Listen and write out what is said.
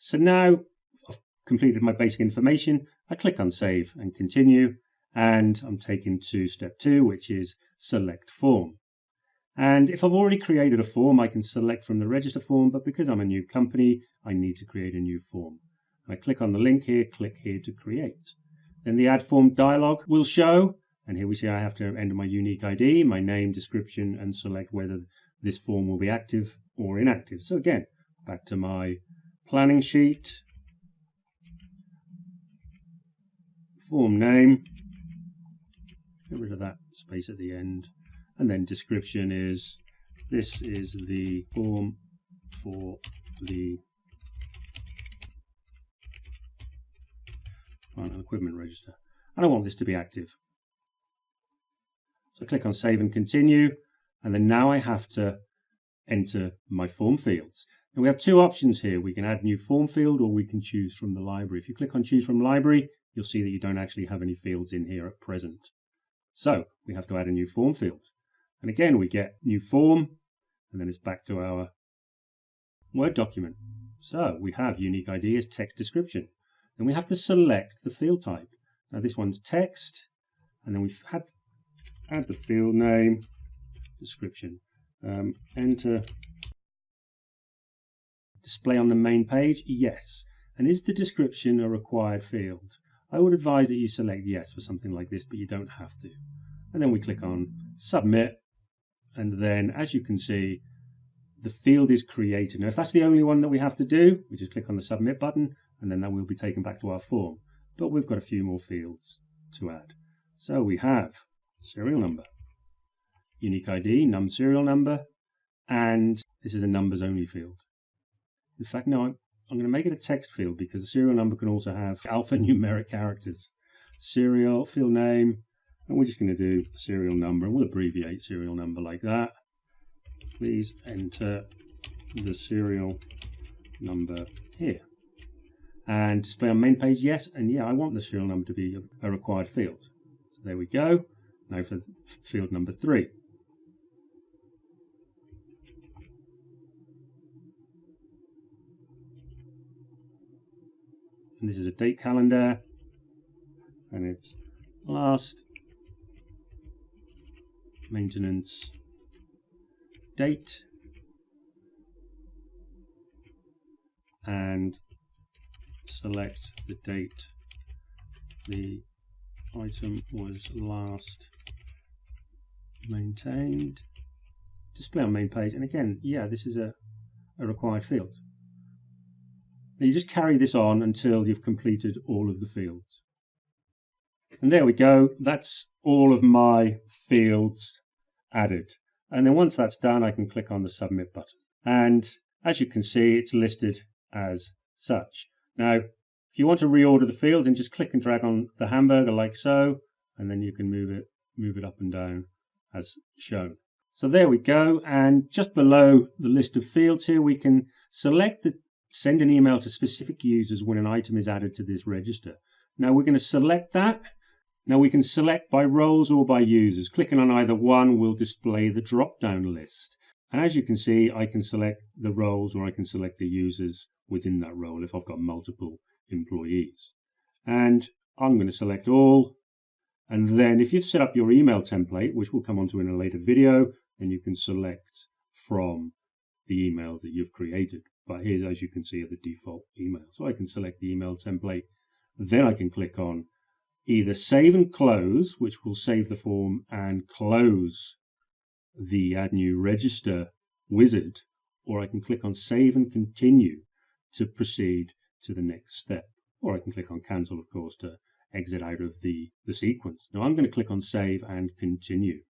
So now I've completed my basic information. I click on Save and Continue, and I'm taken to step 2, which is Select Form. And if I've already created a form, I can select from the register form, but because I'm a new company, I need to create a new form. I click on the link here, click here to create. Then the Add Form dialog will show, and here we see I have to enter my unique ID, my name, description, and select whether this form will be active or inactive. So again, back to my planning sheet, form name, get rid of that space at the end, and then description is, this is the form for the plant and equipment register, and I want this to be active. So I click on Save and Continue, and then now I have to enter my form fields. And we have two options here. We can add new form field, or we can choose from the library. If you click on Choose from Library, you'll see that you don't actually have any fields in here at present. So we have to add a new form field. And again, we get new form, and then it's back to our Word document. So we have unique ID as text description. Then we have to select the field type. Now this one's text, and then we've had add the field name, description, enter, display on the main page, yes. And is the description a required field? I would advise that you select yes for something like this, but you don't have to. And then we click on submit, and then as you can see, the field is created. Now if that's the only one that we have to do, we just click on the submit button, and then that will be taken back to our form. But we've got a few more fields to add. So we have serial number, unique ID, num serial number, and this is a numbers only field. In fact, no, I'm going to make it a text field because the serial number can also have alphanumeric characters. Serial, field name, and we're just going to do serial number, and we'll abbreviate serial number like that. Please enter the serial number here. And display on main page, yes, and yeah, I want the serial number to be a required field. So there we go. Now for field number 3. And this is a date calendar, and it's last maintenance date, and select the date the item was last maintained, display on main page, and again, yeah, this is a required field. Now you just carry this on until you've completed all of the fields. And there we go, that's all of my fields added. And then once that's done, I can click on the submit button. And as you can see, it's listed as such. Now, if you want to reorder the fields, then just click and drag on the hamburger like so, and then you can move it up and down as shown. So there we go, and just below the list of fields here, we can select the send an email to specific users when an item is added to this register. Now we're going to select that. Now we can select by roles or by users. Clicking on either one will display the drop-down list. And as you can see, I can select the roles or I can select the users within that role if I've got multiple employees. And I'm going to select all. And then if you've set up your email template, which we'll come onto in a later video, then you can select from the emails that you've created. But here's, as you can see, are the default emails. So I can select the email template. Then I can click on either save and close, which will save the form and close the Add New Register wizard, or I can click on save and continue to proceed to the next step. Or I can click on cancel, of course, to exit out of the sequence. Now I'm going to click on save and continue.